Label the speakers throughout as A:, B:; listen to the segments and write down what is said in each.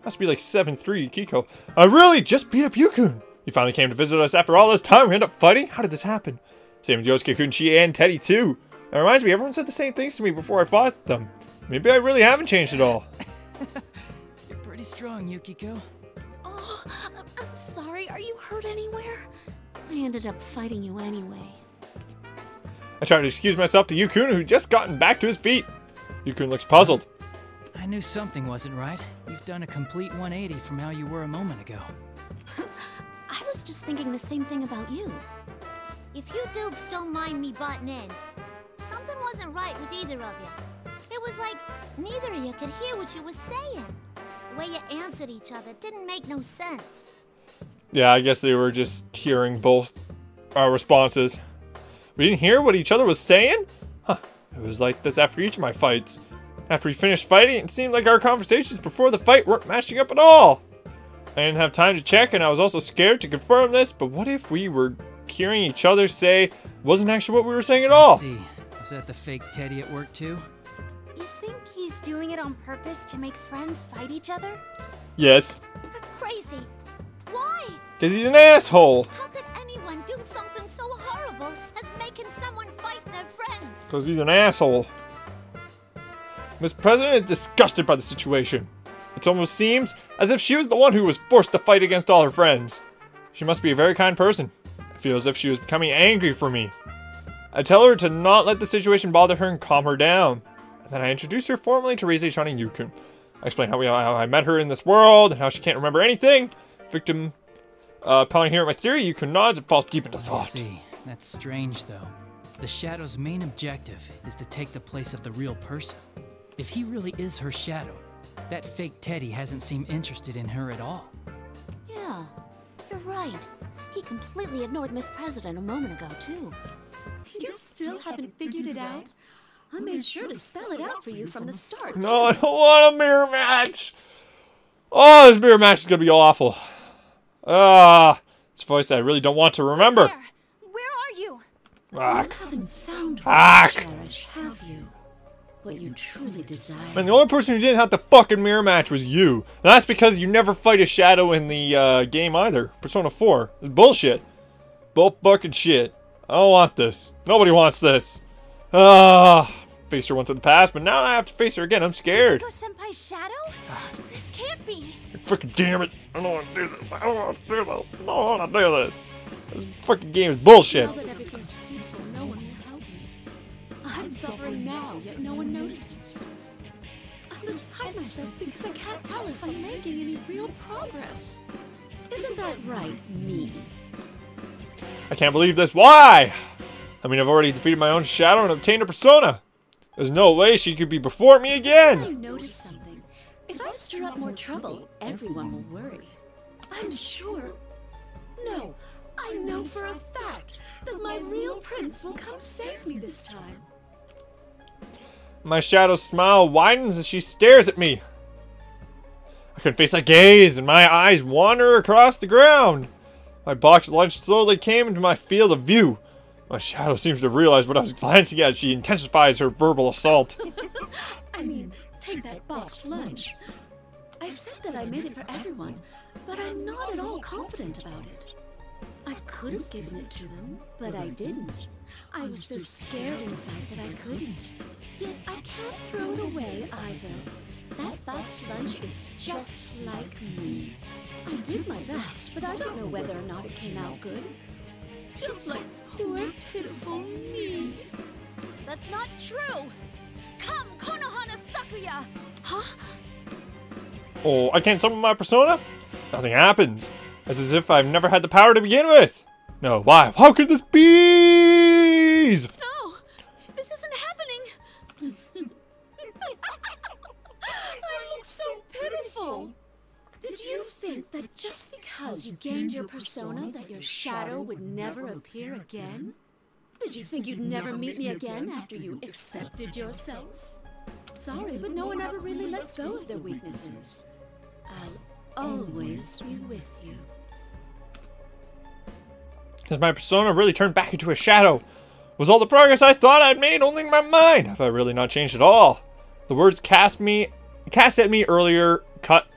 A: Must be like 7-3, Kiko. I really just beat up Yukun. He finally came to visit us after all this time. We ended up fighting? How did this happen? Same with Yosuke-kun, Chi, and Teddy too. It reminds me, everyone said the same things to me before I fought them. Maybe I really haven't changed at all.
B: You're pretty strong, Yukiko.
C: Oh, I'm sorry. Are you hurt anywhere? I ended up fighting you anyway.
A: I tried to excuse myself to Yukun, who just gotten back to his feet. Yukun looks puzzled.
B: I knew something wasn't right. You've done a complete 180 from how you were a moment ago.
C: I was just thinking the same thing about you.
D: If you doofs don't mind me butting in, something wasn't right with either of you. It was like neither of you could hear what you were saying. The way you answered each other didn't make no sense.
A: Yeah, I guess they were just hearing both our responses. We didn't hear what each other was saying? Huh, it was like this after each of my fights. After we finished fighting, it seemed like our conversations before the fight weren't matching up at all. I didn't have time to check, and I was also scared to confirm this, but what if we were hearing each other say wasn't actually what we were saying at all?
B: I see. Is that the fake Teddy at work too?
C: You think he's doing it on purpose to make friends fight each other?
A: Yes.
D: That's crazy. Why?
A: Because he's an asshole.
D: How could anyone do something so horrible as making someone fight their friends?
A: Because he's an asshole. Miss President is disgusted by the situation. It almost seems as if she was the one who was forced to fight against all her friends. She must be a very kind person. I feel as if she was becoming angry for me. I tell her to not let the situation bother her and calm her down. And then I introduce her formally to Rize-chan and Yukun. I explain how I met her in this world and how she can't remember anything. Victim, upon hearing my theory, Yukun nods and falls deep into thought.
B: I see. That's strange, though. The Shadow's main objective is to take the place of the real person. If he really is her shadow, that fake Teddy hasn't seemed interested in her at all.
C: Yeah, you're right. He completely ignored Miss President a moment ago, too.
E: You still haven't figured it out? I made sure to spell it out for you from the start.
A: No, I don't want a mirror match. Oh, this mirror match is going to be awful. It's a voice I really don't want to remember.
D: Where are you?
E: You
A: Fuck.
E: haven't found what
A: Fuck.
E: you cherish, have you? What you truly desire.
A: Man, the only person who didn't have the fucking mirror match was you. And that's because you never fight a shadow in the game either. Persona 4. It's bullshit. Bull fucking shit. I don't want this. Nobody wants this. Faced her once in the past, but now I have to face her again. I'm scared.
D: Yukiko Senpai's shadow? This can't be.
A: Fucking damn it. I don't want to do this. I don't want to do this. I don't want to do this. This fucking game is bullshit.
E: Now that everything's peaceful, no one will help me. I'm suffering now, yet no one notices. I'm beside myself because I can't tell if I'm making any real progress. Isn't that right, me?
A: I can't believe this. Why? I mean, I've already defeated my own shadow and obtained a persona. There's no way she could be before me
E: I
A: again.
E: noticed something. If I stir up more trouble, everyone will worry. I'm sure. No, I know for a fact that my real prince will come save me this time.
A: My shadow's smile widens as she stares at me. I can face that gaze, and my eyes wander across the ground. My box lunch slowly came into my field of view. My shadow seems to realize what I was glancing at. She intensifies her verbal assault.
E: I mean, take that boxed lunch. I said that I made it for everyone, but I'm not at all confident about it. I could have given it to them, but I didn't. I was so scared inside that I couldn't. Yet I can't throw it away either. That boxed lunch is just like me. I did my best, but I don't know whether or not it came out good. Just like poor, pitiful me.
D: That's not true. Come, Konohana Sakuya. Huh?
A: Oh, I can't summon my persona? Nothing happens. It's as if I've never had the power to begin with. No, why? How could this be?
D: No, this isn't happening.
E: I look so pitiful. Did you think that just because you gained your persona that your shadow would never appear again? Did you think you'd never meet me again after you accepted yourself? Sorry, but no one ever really lets go of their weaknesses. I'll always be with you.
A: Has my persona really turned back into a shadow? Was all the progress I thought I'd made only in my mind? Have I really not changed at all? The words cast at me earlier cut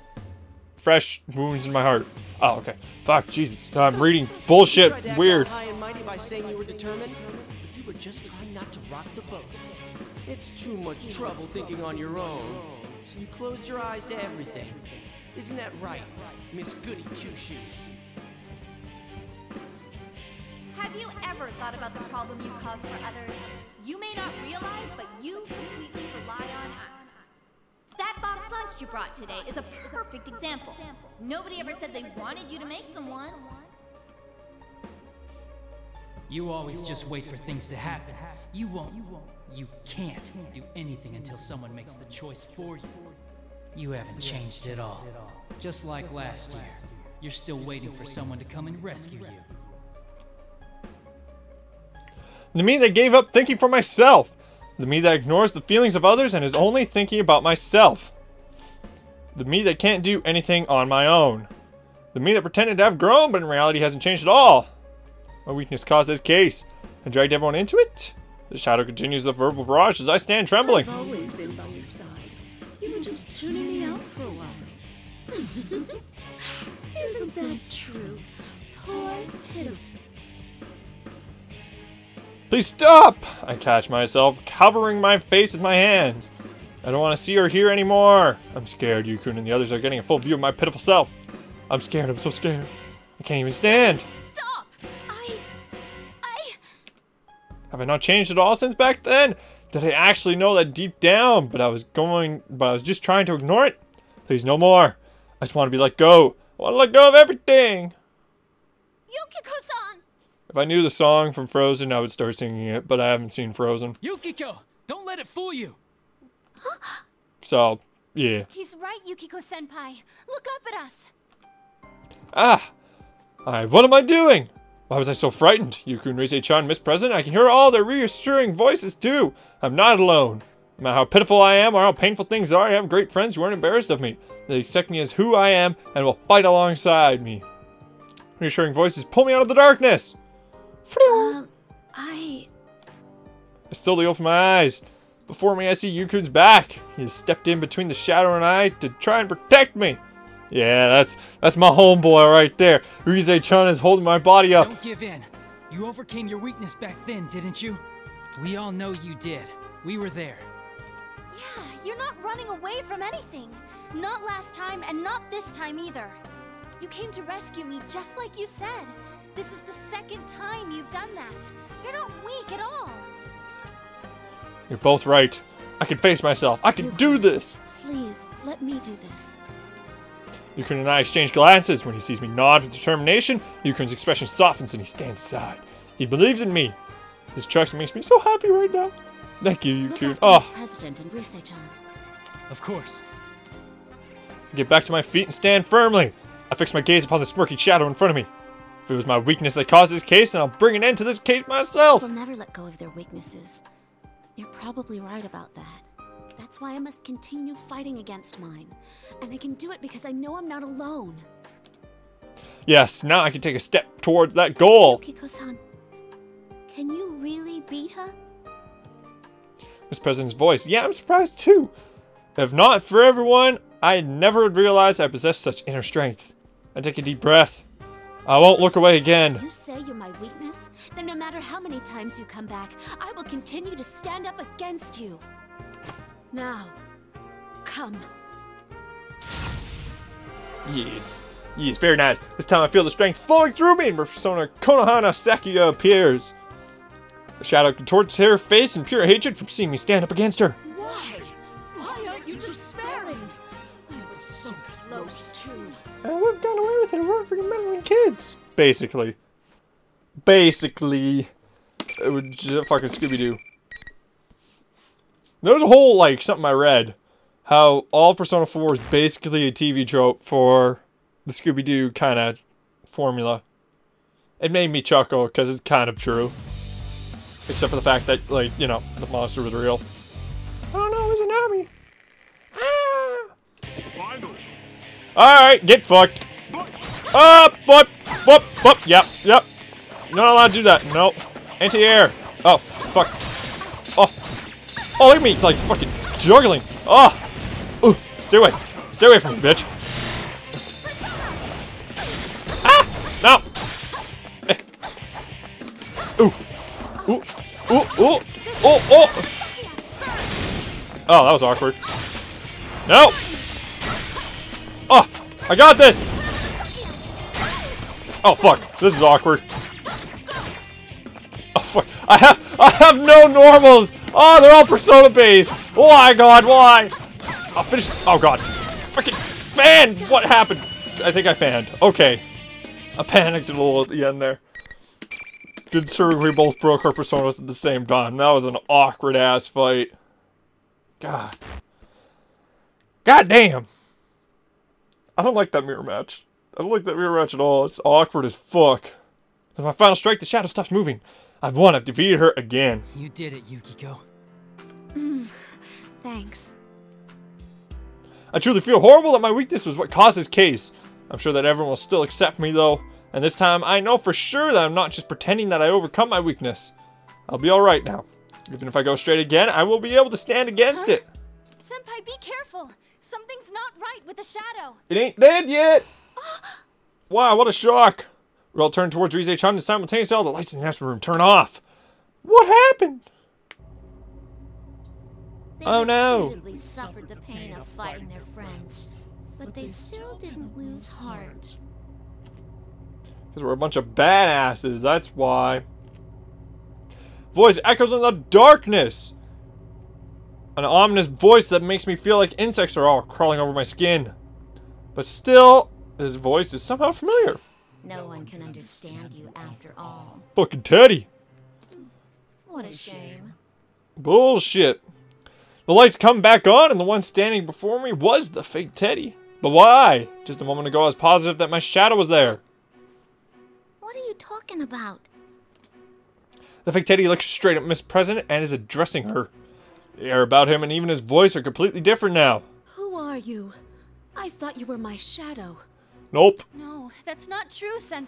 A: fresh wounds in my heart. Oh, okay. Fuck, Jesus. I'm reading bullshit.
F: You tried to act
A: Weird.
F: all high and mighty by saying you were determined, but you were just trying not to rock the boat. It's too much trouble thinking on your own, so you closed your eyes to everything. Isn't that right, Miss Goody Two-Shoes?
G: Have you ever thought about the problem you cause for others? You may not realize, but you completely rely on us. That box lunch you brought today is a perfect example. Nobody ever said they wanted you to make them one.
B: You always just wait for things to happen. You won't. You can't do anything until someone makes the choice for you. You haven't changed at all. Just like last year. You're still waiting for someone to come and rescue you.
A: The me that gave up thinking for myself. The me that ignores the feelings of others and is only thinking about myself. The me that can't do anything on my own. The me that pretended to have grown but in reality hasn't changed at all. My weakness caused this case and dragged everyone into it. The shadow continues the verbal barrage as I stand trembling.
E: I've always been by your side. You were just tuning me out for a while. Isn't that true? Poor, pitiful.
A: Please stop! I catch myself, covering my face with my hands. I don't want to see or hear anymore. I'm scared. Yukun and the others are getting a full view of my pitiful self. I'm scared. I'm so scared. I can't even stand.
C: Stop!
A: Have I not changed at all since back then? Did I actually know that deep down? But I was just trying to ignore it. Please, no more. I just want to be let go. I want to let go of everything.
C: Yukiko-san!
A: If I knew the song from Frozen, I would start singing it, but I haven't seen Frozen.
B: Yukiko! Don't let it fool you!
A: So, yeah.
C: He's right, Yukiko-senpai. Look up at us.
A: Ah! What am I doing? Why was I so frightened? Yuku and Rise-chan, Miss President, I can hear all their reassuring voices too. I'm not alone. No matter how pitiful I am or how painful things are, I have great friends who aren't embarrassed of me. They accept me as who I am and will fight alongside me. Reassuring voices pull me out of the darkness.
C: I
A: slowly open my eyes. Before me, I see Yukun's back. He has stepped in between the shadow and I to try and protect me. Yeah, that's my homeboy right there. Rise-chan is holding my body up.
B: Don't give in. You overcame your weakness back then, didn't you? We all know you did. We were there.
C: Yeah, you're not running away from anything. Not last time and not this time either. You came to rescue me just like you said. This is the second time you've done that. You're not weak at all.
A: You're both right. I can face myself. I can do this.
C: Please, let me do this.
A: Yukun and I exchange glances. When he sees me nod with determination, Yukun's expression softens and he stands aside. He believes in me. His trust makes me so happy right now. Thank you,
C: Look
A: Yukun.
C: after Miss President and Rise-chan.
B: Of course.
A: I get back to my feet and stand firmly. I fix my gaze upon the smirky shadow in front of me. If it was my weakness that caused this case, then I'll bring an end to this case myself.
C: They'll never let go of their weaknesses. You're probably right about that. That's why I must continue fighting against mine. And I can do it because I know I'm not alone.
A: Yes, now I can take a step towards that goal.
C: Yukiko-san, can you really beat her?
A: Miss President's voice. Yeah, I'm surprised too. If not for everyone, I never would realize I possessed such inner strength. I take a deep breath. I won't look away again.
C: You say you're my weakness? Then no matter how many times you come back, I will continue to stand up against you. Now, come.
A: Yes. Yes, very nice. This time I feel the strength flowing through me and Persona Konohana Sakuya appears. The shadow contorts her face in pure hatred from seeing me stand up against her.
E: Why? Why aren't you despairing? I was so close to.
A: And we've gone away with it. We're freaking meddling kids. Basically. It would just fucking Scooby-Doo. There's a whole, like, something I read. How all Persona 4 is basically a TV trope for the Scooby-Doo kind of formula. It made me chuckle, because it's kind of true. Except for the fact that, like, you know, the monster was real. Oh no, it's an army. Alright, get fucked. Up, yep. You're not allowed to do that. Nope. Anti-air. Oh, fuck. Oh, look at me, like, fucking juggling. Oh. Ooh, stay away. Stay away from me, bitch. No! Ooh. Ooh. Ooh. Ooh. Oh, oh! Oh, that was awkward. No! Oh! I got this! Oh, fuck. This is awkward. Oh, fuck. I have no normals! Oh, they're all Persona based! Why, God, why? I'll finish. Oh, God. Fucking fan! What happened? I think I fanned. Okay. I panicked a little at the end there. Considering we both broke our personas at the same time. That was an awkward ass fight. God. God damn. I don't like that mirror match. I don't like that mirror match at all. It's awkward as fuck. With my final strike, the shadow stops moving. I've won. I've defeated her again.
B: You did it, Yukiko.
E: Thanks.
A: I truly feel horrible that my weakness was what caused this case. I'm sure that everyone will still accept me, though. And this time, I know for sure that I'm not just pretending that I overcome my weakness. I'll be alright now. Even if I go straight again, I will be able to stand against it.
C: Senpai, be careful. Something's not right with the shadow.
A: It ain't dead yet. Wow, what a shock. We all turn towards Rise-chan and simultaneously all the lights in the enhancement room turn off. What happened?
D: They
A: Oh, no.
D: repeatedly suffered the pain of fighting their friends, but they still didn't lose heart.
A: Because we're a bunch of badasses, that's why. Voice echoes in the darkness. An ominous voice that makes me feel like insects are all crawling over my skin. But still, this voice is somehow familiar.
D: No one can understand you after all.
A: Fucking Teddy.
D: What a shame.
A: Bullshit. The lights come back on and the one standing before me was the fake Teddy. But why? Just a moment ago I was positive that my shadow was there.
D: What are you talking about?
A: The fake Teddy looks straight at Miss President and is addressing her. The air about him and even his voice are completely different now.
E: Who are you? I thought you were my shadow.
A: Nope.
C: No, that's not true, Senpai.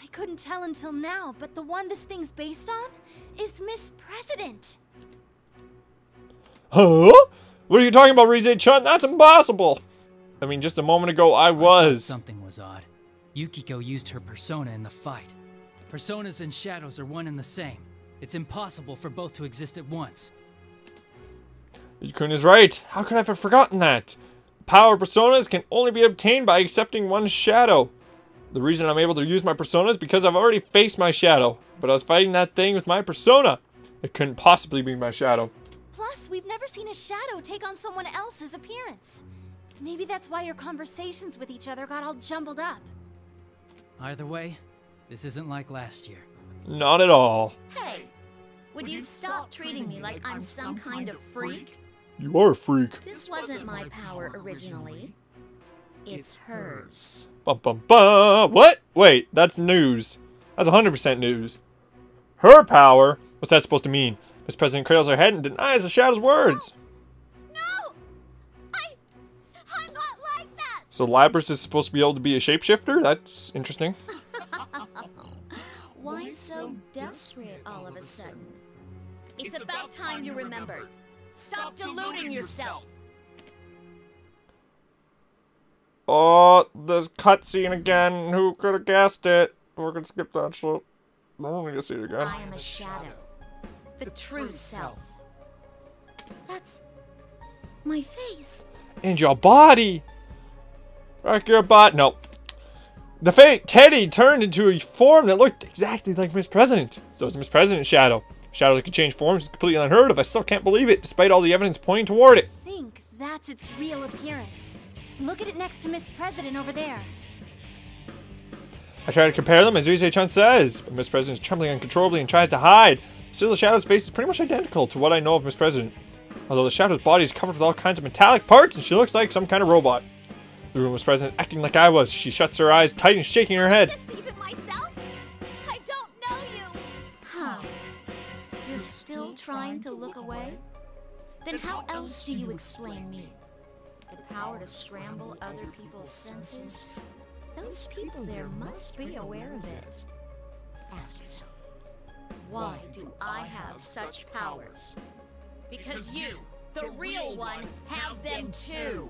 C: I couldn't tell until now, but the one this thing's based on is Miss President.
A: Huh? What are you talking about, Rise-chan? That's impossible! I mean, just a moment ago, I was.
B: Something was odd. Yukiko used her persona in the fight. Personas and shadows are one and the same. It's impossible for both to exist at once.
A: Yukun is right. How could I have forgotten that? Power personas can only be obtained by accepting one's shadow. The reason I'm able to use my persona is because I've already faced my shadow. But I was fighting that thing with my persona. It couldn't possibly be my shadow.
C: Plus, we've never seen a shadow take on someone else's appearance. Maybe that's why your conversations with each other got all jumbled up.
B: Either way, this isn't like last year.
A: Not at all.
D: Hey, would you stop treating me like I'm some kind of freak?
A: You are a freak.
D: This wasn't my power originally. It's hers.
A: Bum bum bum. What? Wait, that's news. That's 100% news. Her power? What's that supposed to mean? Miss President cradles her head and denies the shadow's words.
D: No! I'm not like that!
A: So Lapras is supposed to be able to be a shapeshifter? That's interesting.
D: Why so desperate all of a sudden? It's about time you remembered. Stop deluding yourself!
A: Oh, this cutscene again. Who could have guessed it? We're gonna skip that shit. I'm gonna see it again.
D: I am a shadow. The true self. That's my face.
A: And your body. Like your body. No. The fake Teddy turned into a form that looked exactly like Miss President. So it's Miss President's shadow. Shadow that can change forms is completely unheard of. I still can't believe it, despite all the evidence pointing toward it.
C: I think that's its real appearance. Look at it next to Miss President over there.
A: I try to compare them, as Rise-chan says, but Miss President is trembling uncontrollably and tries to hide. Still, the Shadow's face is pretty much identical to what I know of Miss President. Although the Shadow's body is covered with all kinds of metallic parts, and she looks like some kind of robot. The room was President acting like I was. She shuts her eyes tight and shaking her head.
D: Deceive it myself? I don't know you! Huh. You're still trying to look away? Then how else do you explain me? The power to scramble other people's senses? Those people there must be aware of it. Ask yourself, why do I have such powers? Because you, the real one, have them too!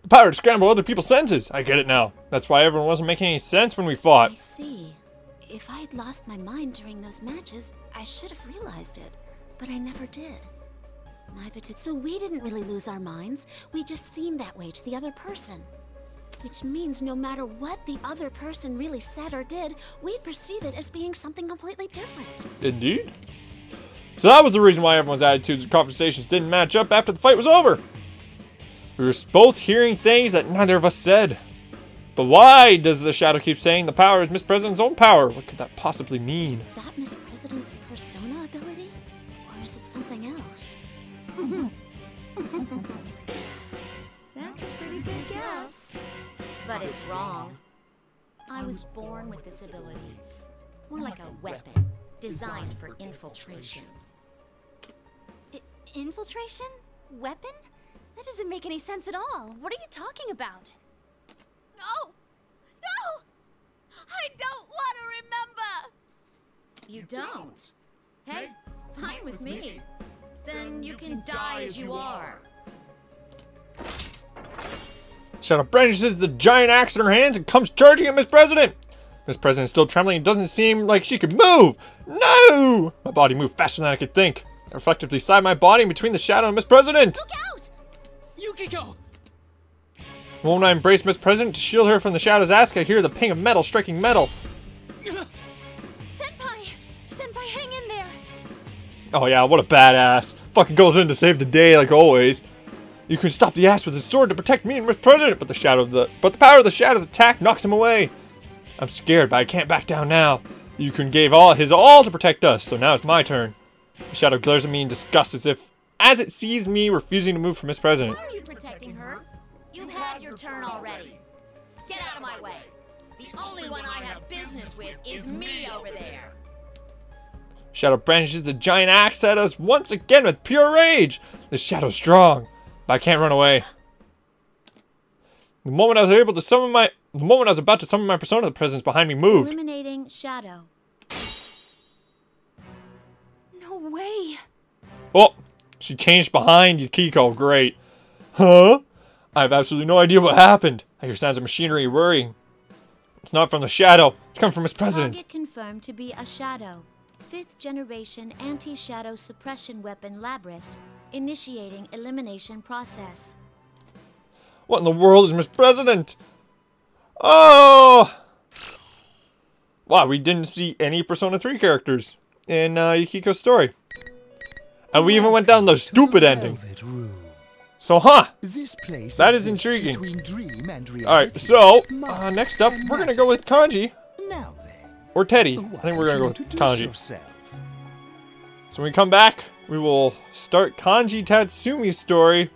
A: The power to scramble other people's senses. I get it now. That's why everyone wasn't making any sense when we fought.
E: I see. If I had lost my mind during those matches, I should have realized it. But I never did. Neither did. So we didn't really lose our minds. We just seemed that way to the other person. Which means no matter what the other person really said or did, we perceive it as being something completely different.
A: Indeed. So that was the reason why everyone's attitudes and conversations didn't match up after the fight was over. We were both hearing things that neither of us said. But why does the shadow keep saying the power is Miss President's own power? What could that possibly mean?
E: Is that Miss President's persona ability? Or is it something else?
D: That's a pretty good guess. But it's wrong. I was born with this ability. More like a weapon, designed for infiltration.
C: Infiltration? Weapon? That doesn't make any sense at all. What are you talking about?
D: No! No! I don't want to remember! You don't? Hey, fine with me. Then you can die as you are.
A: Shadow brandishes the giant axe in her hands and comes charging at Miss President. Miss President is still trembling and doesn't seem like she could move. No! My body moved faster than I could think. I reflectively slide my body in between the shadow and Miss President.
C: Look out!
B: Yukiko!
A: The moment I embrace Miss President to shield her from the shadow's ask, I hear the ping of metal striking metal.
C: Senpai! Senpai, hang in there!
A: Oh yeah, what a badass. Fucking goes in to save the day like always. You can stop the ass with his sword to protect me and Miss President, but the power of the shadow's attack knocks him away. I'm scared, but I can't back down now. Yukun gave his all to protect us, so now it's my turn. The shadow glares at me in disgust as it sees me refusing to move from Miss President.
D: Why are you protecting her? You've had your turn already. Get out of my way. The only one I have business with is me over there.
A: Shadow brandishes the giant axe at us once again with pure rage. The shadow's strong, but I can't run away. The moment I was about to summon my persona, the presence behind me moved.
E: Eliminating shadow.
C: No way!
A: Oh, she changed behind Yukiko. Great. Huh? I have absolutely no idea what happened. I hear sounds of machinery whirring. It's not from the shadow. It's coming from Miss President.
E: Target confirmed to be a shadow. 5th generation anti-shadow suppression weapon Labris. Initiating elimination process.
A: What in the world is Miss President? Oh! Wow, we didn't see any Persona 3 characters in Yukiko's story. And we even went down the stupid ending. So, that is intriguing. Alright, so, next up, we're gonna go with Kanji. Or Teddy. I think we're gonna go with Kanji. So when we come back, we will start Kanji Tatsumi's story.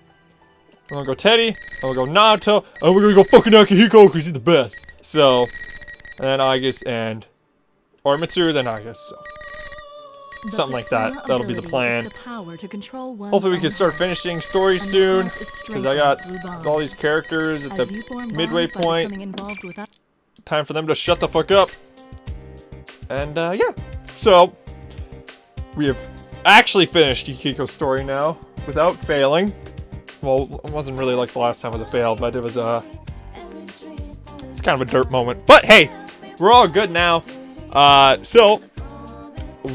A: We're gonna go Teddy, and we'll go Naoto, and we're gonna go fucking Akihiko because he's the best. So, and then August or Mitsuru, then August. So. Something like that. That'll be the plan. Hopefully we can start finishing stories soon, because I got all these characters at the midway point. Time for them to shut the fuck up. And yeah, so we have actually finished Yukiko's story now without failing. Well, it wasn't really like the last time was a fail, but it was it's kind of a dirt moment. But hey, we're all good now. So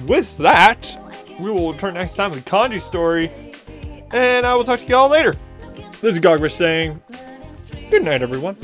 A: with that, we will return next time with the Kanji story, and I will talk to you all later. This is Goglabesh saying good night, everyone.